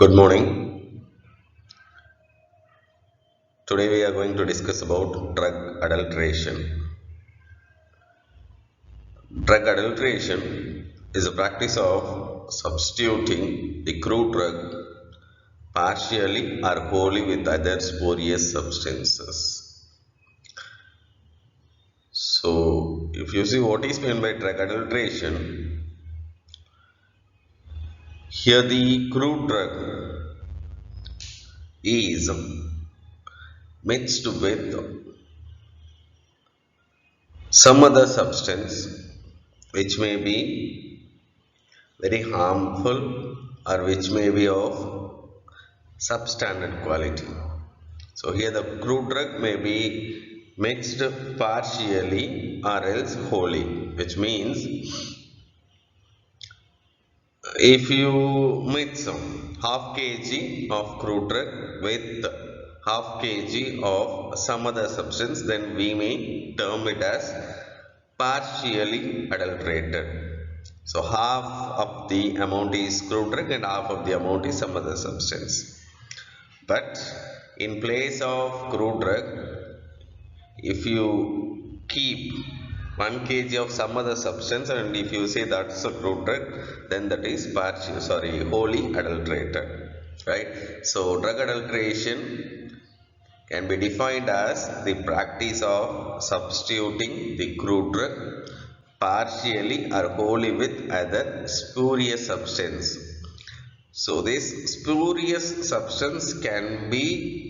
Good morning. Today we are going to discuss about drug adulteration. Drug adulteration is a practice of substituting the crude drug partially or wholly with other spurious substances. So, if you see what is meant by drug adulteration, here the crude drug is mixed with some other substance which may be very harmful or which may be of substandard quality. So here the crude drug may be mixed partially or else wholly, which means if you mix half kg of crude drug with half kg of some other substance, then we may term it as partially adulterated. So half of the amount is crude drug and half of the amount is some other substance. But in place of crude drug, if you keep 1 kg of some other substance and if you say that's a crude drug, then that is wholly adulterated, right? So drug adulteration can be defined as the practice of substituting the crude drug partially or wholly with other spurious substance. So this spurious substance can be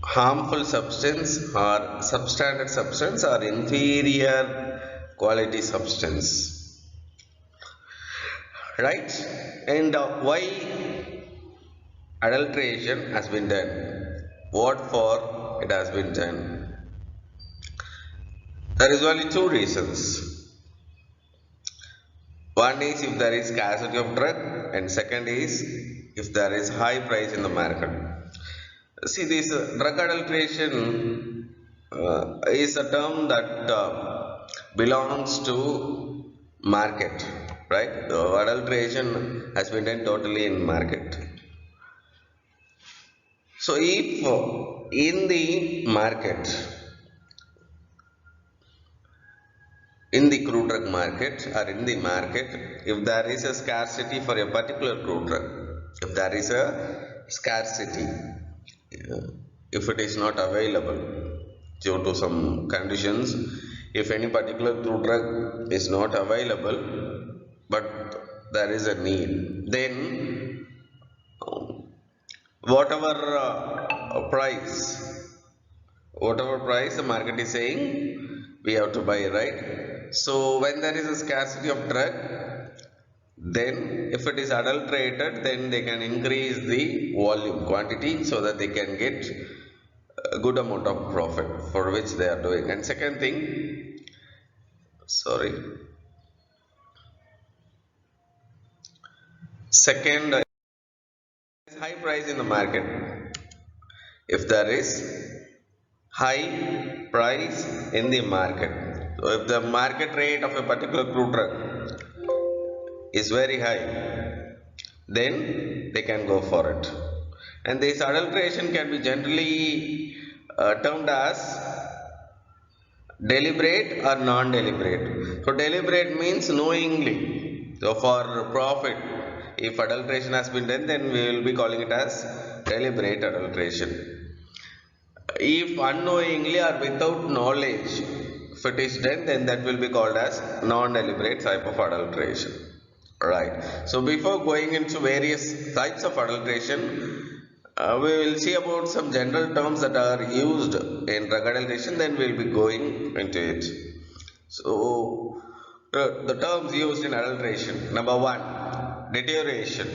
harmful substance or substandard substance or inferior quality substance, right? And why adulteration has been done? What for it has been done? There is only two reasons. One is if there is scarcity of drug, and second is if there is high price in the market. See, this drug adulteration is a term that belongs to market, right? Adulteration has been done totally in market. So, if in the market, in the crude drug market or in the market, if there is a scarcity for a particular crude drug, if there is a scarcity, if it is not available due to some conditions, if any particular crude drug is not available but there is a need, then whatever price the market is saying, we have to buy, right? So when there is a scarcity of drug, then if it is adulterated, then they can increase the volume quantity so that they can get a good amount of profit for which they are doing. And second thing, second, high price in the market. If there is high price in the market, so if the market rate of a particular crude drug is very high, then they can go for it. And this adulteration can be generally termed as deliberate or non-deliberate. So deliberate means knowingly. So for profit, if adulteration has been done, then we will be calling it as deliberate adulteration. If unknowingly or without knowledge, if it is done, then that will be called as non-deliberate type of adulteration. Right. So before going into various types of adulteration, we will see about some general terms that are used in drug adulteration, then we will be going into it. So the terms used in adulteration: number one, deterioration,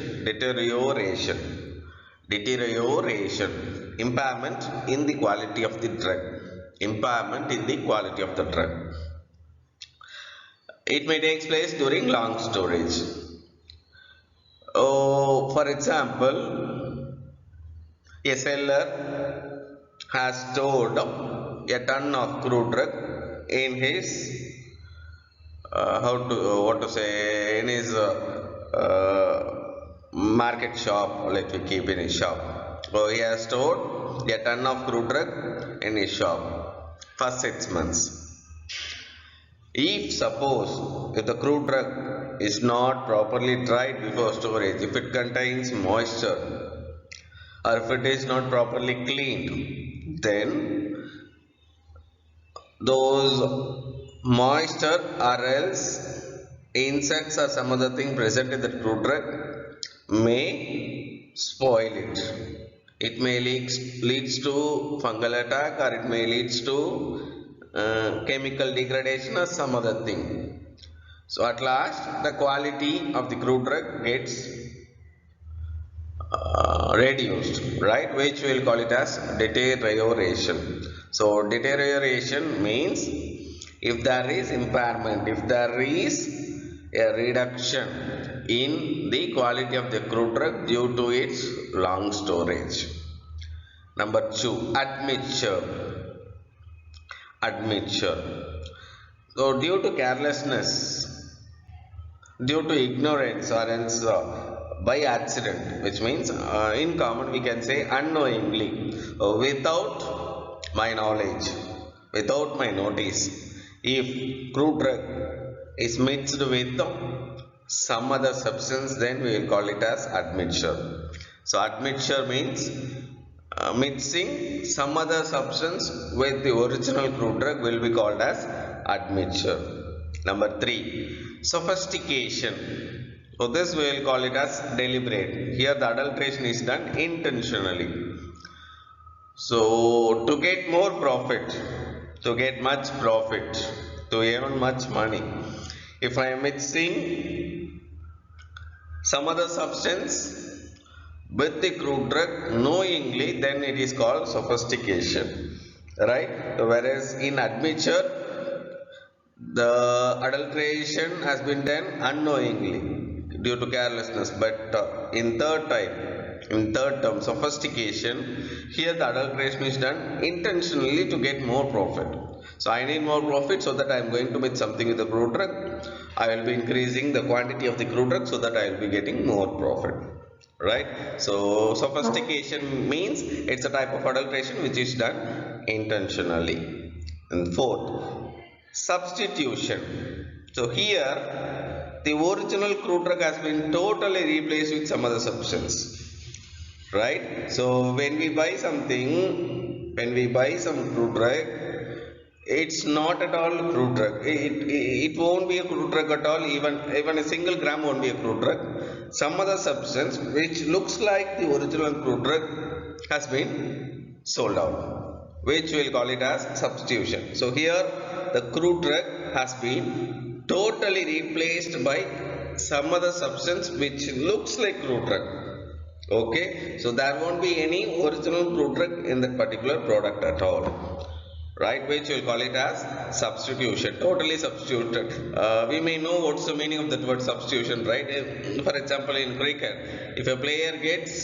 impairment in the quality of the drug, It may take place during long storage. Oh, for example, a seller has stored a ton of crude drug in his in his market shop, let me keep in his shop. So he has stored a ton of crude drug in his shop for 6 months. If suppose if the crude drug is not properly dried before storage, if it contains moisture or if it is not properly cleaned, then those moisture or else insects or some other thing present in the crude drug may spoil it. It may leads to fungal attack, or it may leads to chemical degradation or some other thing. So at last the quality of the crude drug gets reduced, right, which we'll call it as deterioration. So deterioration means if there is impairment, if there is a reduction in the quality of the crude drug due to its long storage. Number 2, admixture. So due to carelessness, due to ignorance, or else by accident, which means in common we can say unknowingly, without my knowledge, without my notice, if crude drug is mixed with some other substance, then we will call it as admixture. So admixture means mixing some other substance with the original crude drug will be called as admixture. Number 3, sophistication. So this we will call it as deliberate. Here the adulteration is done intentionally. So to get more profit, to get much profit, to earn much money, if I am mixing some other substance with the crude drug knowingly, then it is called sophistication, right? So whereas in admixture, the adulteration has been done unknowingly due to carelessness, but in third term sophistication, here the adulteration is done intentionally to get more profit. So I need more profit, so that I am going to mix something with the crude drug. I will be increasing the quantity of the crude drug so that I will be getting more profit, right? So sophistication means it's a type of adulteration which is done intentionally. And 4th, substitution. So here the original crude drug has been totally replaced with some other substance, right? So when we buy something, when we buy some crude drug, it's not at all crude drug. It won't be a crude drug at all. Even a single gram won't be a crude drug. Some other substance which looks like the original crude drug has been sold out, which we'll call it as substitution. So here the crude drug has been totally replaced by some other substance which looks like crude drug. Okay, so there won't be any original crude drug in that particular product at all, right, which we'll call it as substitution. Totally substituted. We may know what's the meaning of that word substitution, right? For example, in cricket, if a player gets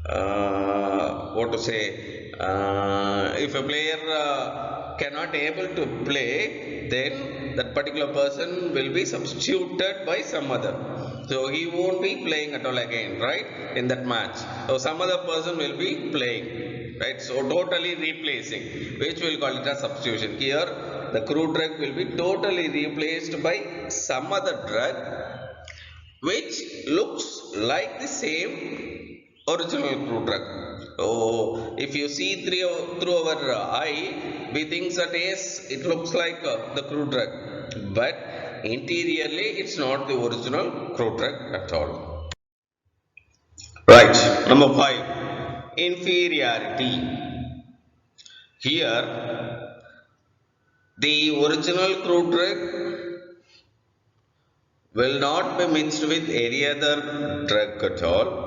what to say, if a player cannot able to play, then that particular person will be substituted by some other, so he won't be playing at all again, right, in that match. So some other person will be playing, right? So totally replacing, which we'll call it as substitution. Here the crude drug will be totally replaced by some other drug which looks like the same original crude drug. So if you see through our eye, we think that yes, it looks like the crude drug, but interiorly it's not the original crude drug at all. Right. Number 5, inferiority. Here the original crude drug will not be mixed with any other drug at all.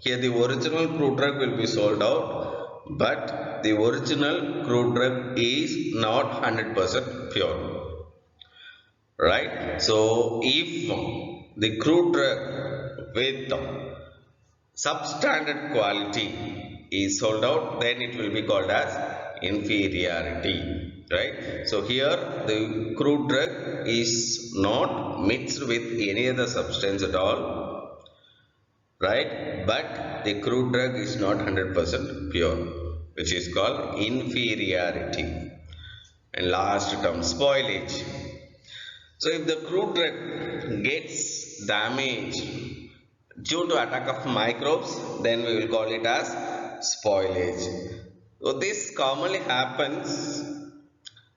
Here the original crude drug will be sold out, but the original crude drug is not 100% pure, right? So if the crude drug with substandard quality is sold out, then it will be called as inferiority, right? So here the crude drug is not mixed with any other substance at all, right? But the crude drug is not 100% pure, which is called inferiority. And last term, spoilage. So if the crude drug gets damaged due to attack of microbes, then we will call it as spoilage. So this commonly happens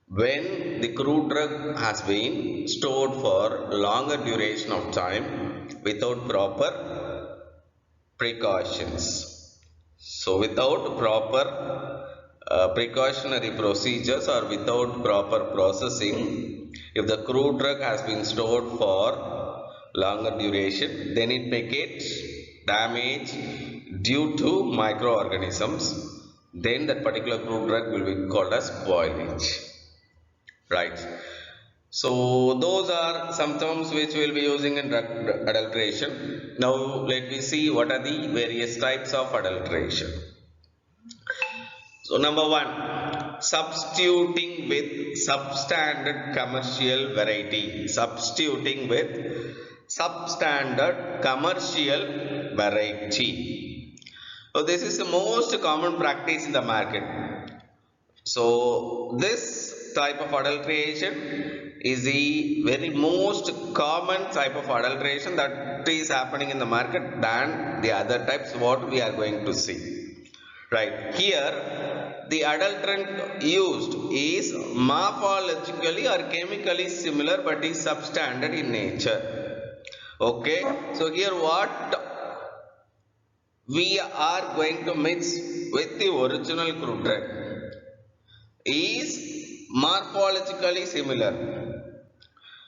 when the crude drug has been stored for longer duration of time without proper precautions. So without proper precautionary procedures or without proper processing, if the crude drug has been stored for longer duration, then it may get damaged due to microorganisms. Then that particular crude drug will be called as spoilage. Right. So those are some terms which we will be using in drug adulteration. Now let me see what are the various types of adulteration. So number one, substituting with substandard commercial variety. Substituting with substandard commercial variety. So this is the most common practice in the market. So this type of adulteration is the very most common type of adulteration that is happening in the market than the other types what we are going to see. Right, here the adulterant used is morphologically or chemically similar but is substandard in nature. Okay, so here what we are going to mix with the original crude drug is morphologically similar.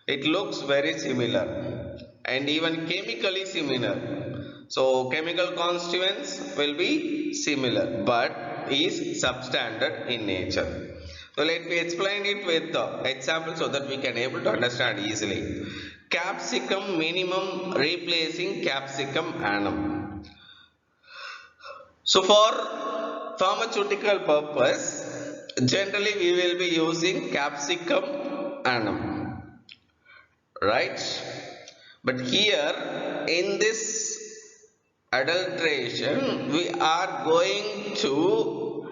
It looks very similar and even chemically similar. So chemical constituents will be similar but is substandard in nature. So let me explain it with example so that we can able to understand easily. Capsicum minimum replacing capsicum annum. So for pharmaceutical purpose, generally we will be using capsicum annum, right? But here in this adulteration we are going to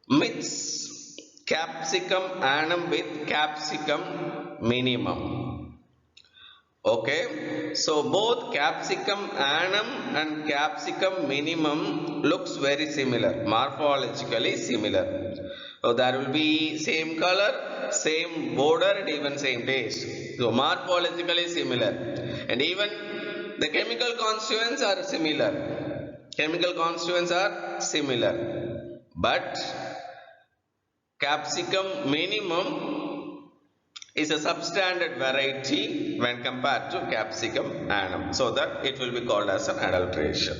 mix capsicum annum with capsicum minimum. Okay, so both capsicum annum and capsicum minimum looks very similar, morphologically similar. So there will be same color, same border and even same taste. So morphologically similar and even the chemical constituents are similar. Chemical constituents are similar but capsicum minimum is a substandard variety when compared to capsicum annum, so that it will be called as an adulteration.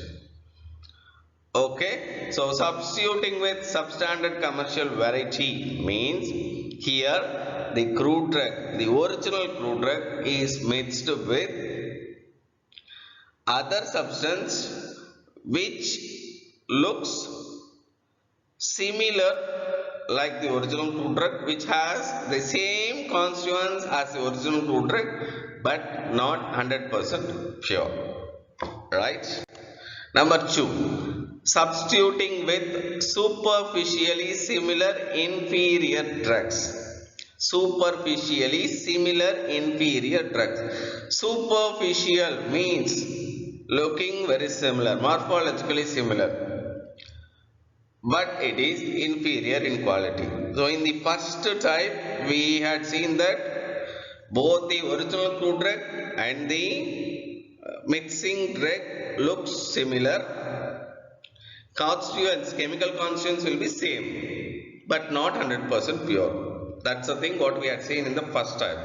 Okay, so substituting with substandard commercial variety means here the crude drug, the original crude drug is mixed with other substance which looks similar like the original crude drug, which has the same constituents as the original crude drug but not 100% pure, right? Number two, substituting with superficially similar inferior drugs. Superficially similar inferior drugs. Superficial means looking very similar, morphologically similar, but it is inferior in quality. So in the first type we had seen that both the original crude drug and the mixing drug looks similar. Constituents, chemical constituents will be same but not 100% pure. That's the thing what we had seen in the first type.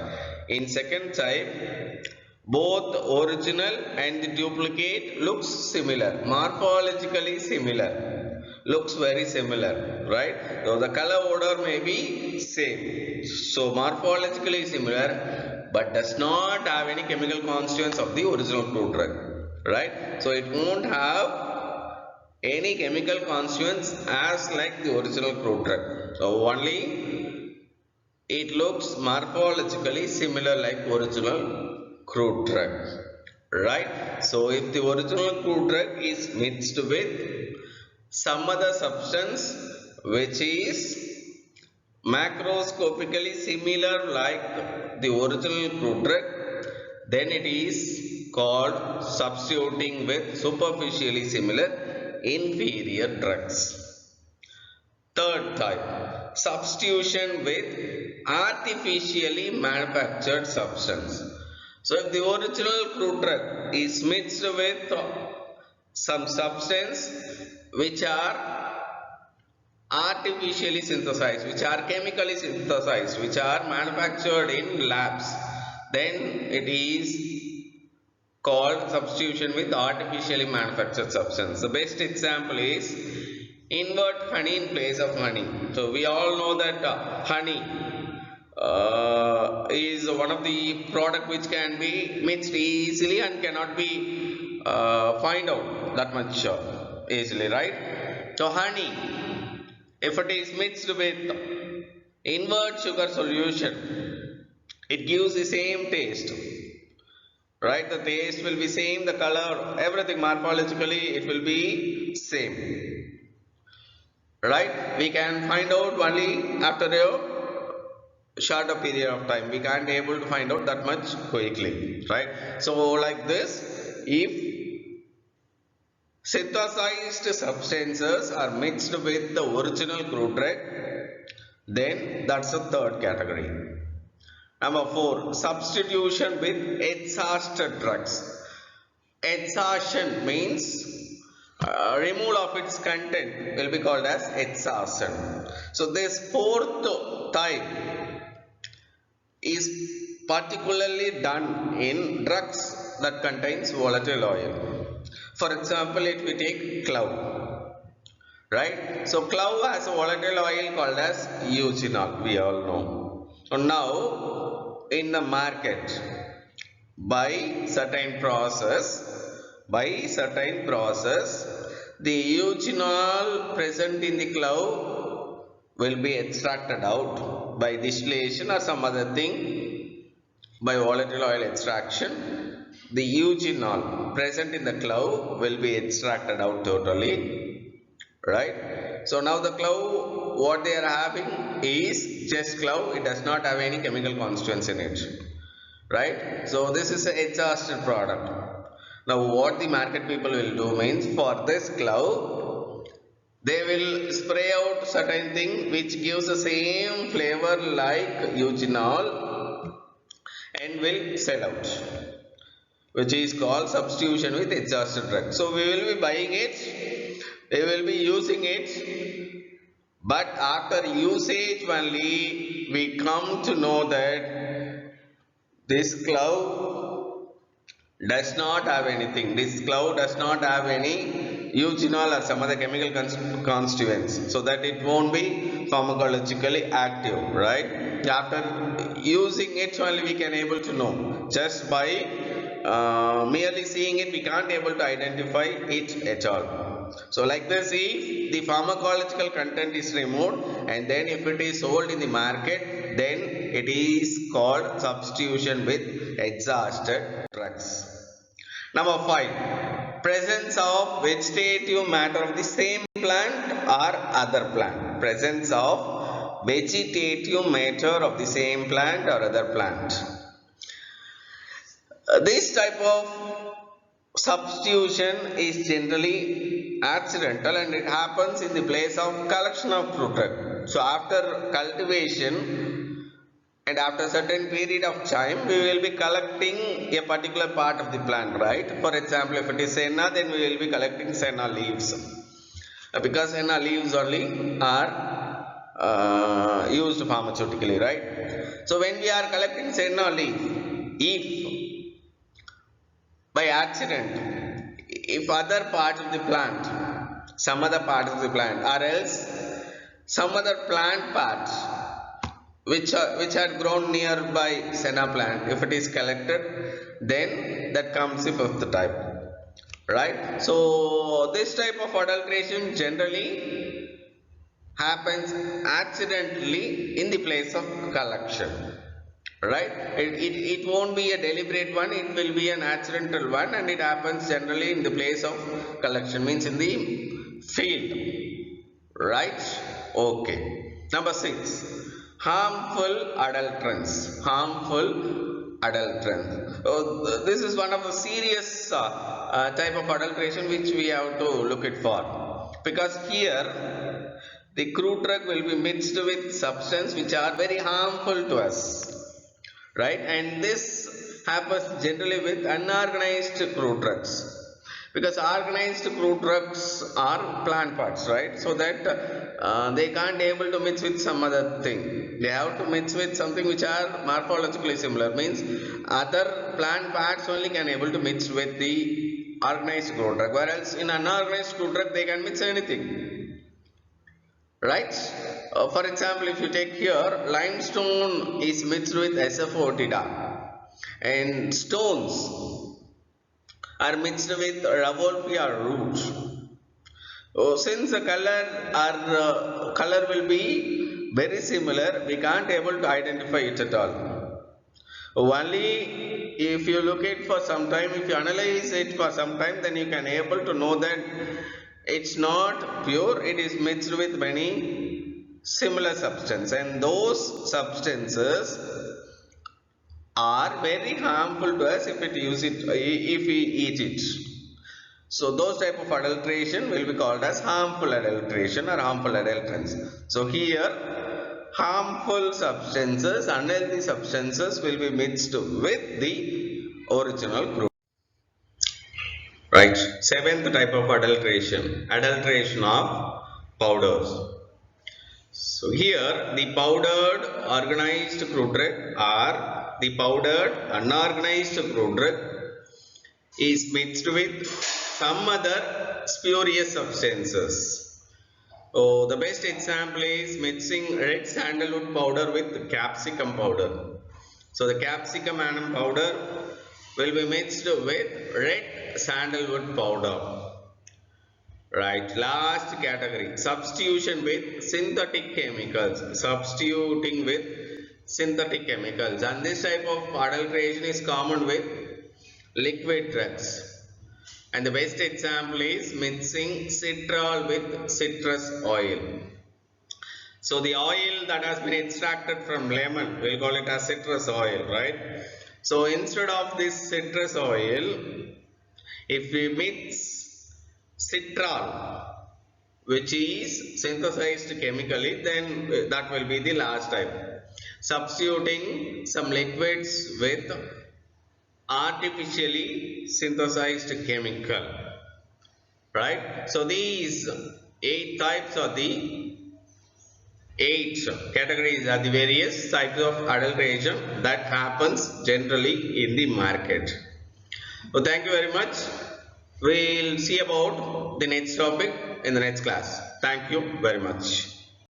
In second type, both original and the duplicate looks similar, morphologically similar, looks very similar, right? So the color odor may be same, so morphologically similar but does not have any chemical constituents of the original crude drug, right? So it won't have any chemical constituents as like the original crude drug. So only it looks morphologically similar like original crude drug, right? So if the original crude drug is mixed with some other substance which is macroscopically similar like the original crude drug, then it is called substituting with superficially similar inferior drugs. Third type, substitution with artificially manufactured substance. So if the original crude drug is mixed with some substance which are artificially synthesized, which are chemically synthesized, which are manufactured in labs, then it is called substitution with artificially manufactured substance. The best example is invert honey in place of honey. So we all know that honey is one of the product which can be mixed easily and cannot be find out that much easily, right? So honey, if it is mixed with invert sugar solution, it gives the same taste, right? The taste will be same, the color, everything morphologically it will be same, right? We can find out only after a shorter period of time. We can't able to find out that much quickly, right? So like this, if synthesized substances are mixed with the original crude drug, then that's the third category. Number 4, substitution with exhausted drugs. Exhaustion means removal of its content will be called as exhaustion. So this fourth type is particularly done in drugs that contains volatile oil. For example, if we take clove, right? So clove has a volatile oil called as eugenol, we all know. So now in the market, by certain process, the eugenol present in the clove will be extracted out by distillation or some other thing, by volatile oil extraction. The eugenol present in the clove will be extracted out totally, right? So now the clove, what they are having is just clove, it does not have any chemical constituents in it, right? So this is an exhausted product. Now what the market people will do means, for this clove they will spray out certain thing which gives the same flavor like eugenol and will sell out, which is called substitution with exhausted drug. So we will be buying it, we will be using it, but after usage only we come to know that this clove does not have anything, this clove does not have any eugenol or some other chemical constituents, so that it won't be pharmacologically active, right? After using it only we can able to know. Just by merely seeing it, we can't able to identify it at all. So like this, if the pharmacological content is removed and then if it is sold in the market, then it is called substitution with exhausted drugs. Number 5, presence of vegetative matter of the same plant or other plant. Presence of vegetative matter of the same plant or other plant. This type of substitution is generally accidental and it happens in the place of collection of fruit drug. So after cultivation and after certain period of time, we will be collecting a particular part of the plant, right? For example, if it is senna, then we will be collecting senna leaves, because senna leaves only are used pharmaceutically, right? So when we are collecting senna leaf, if by accident, if other part of the plant, some other part of the plant, or else some other plant part which had grown nearby senna plant, if it is collected, then that comes the fifth type, right? So this type of adulteration generally happens accidentally in the place of collection, right? It won't be a deliberate one, it will be an accidental one, and it happens generally in the place of collection, means in the field, right? Okay. Number 6, harmful adulterants. Harmful adulterants. This is one of the serious type of adulteration which we have to look it for, because here the crude drug will be mixed with substance which are very harmful to us, right? And this happens generally with unorganized crude drugs, because organized crude drugs are plant parts, right? So that they can't able to mix with some other thing. They have to mix with something which are morphologically similar, means other plant parts only can able to mix with the organized crude drug, whereas in unorganized crude drug they can mix anything, right? For example, if you take here, limestone is mixed with SFO-tida, and stones are mixed with Rauwolfia root. Since the color will be very similar, we can't able to identify it at all. Only if you look it for some time, if you analyze it for some time, then you can able to know that it's not pure, it is mixed with many similar substances, and those substances are very harmful to us if we eat it. So those type of adulteration will be called as harmful adulteration or harmful adulterants. So here harmful substances, unhealthy substances will be mixed with the original crude. Right. 7th type of adulteration, adulteration of powders. So here the powdered organized crude drug or the powdered unorganized crude drug is mixed with some other spurious substances. Oh, the best example is mixing red sandalwood powder with capsicum powder. So the capsicum anum powder will be mixed with red sandalwood powder. Right, last category, substitution with synthetic chemicals. Substituting with synthetic chemicals, and this type of adulteration is common with liquid drugs. And the best example is mixing citral with citrus oil. So the oil that has been extracted from lemon, we'll call it as citrus oil, right? So instead of this citrus oil, if we mix citral, which is synthesized chemically, then that will be the last type. Substituting some liquids with artificially synthesized chemical, right? So these 8 types are the 8 categories are the various types of adulteration that happens generally in the market. So thank you very much. We'll see about the next topic in the next class. Thank you very much.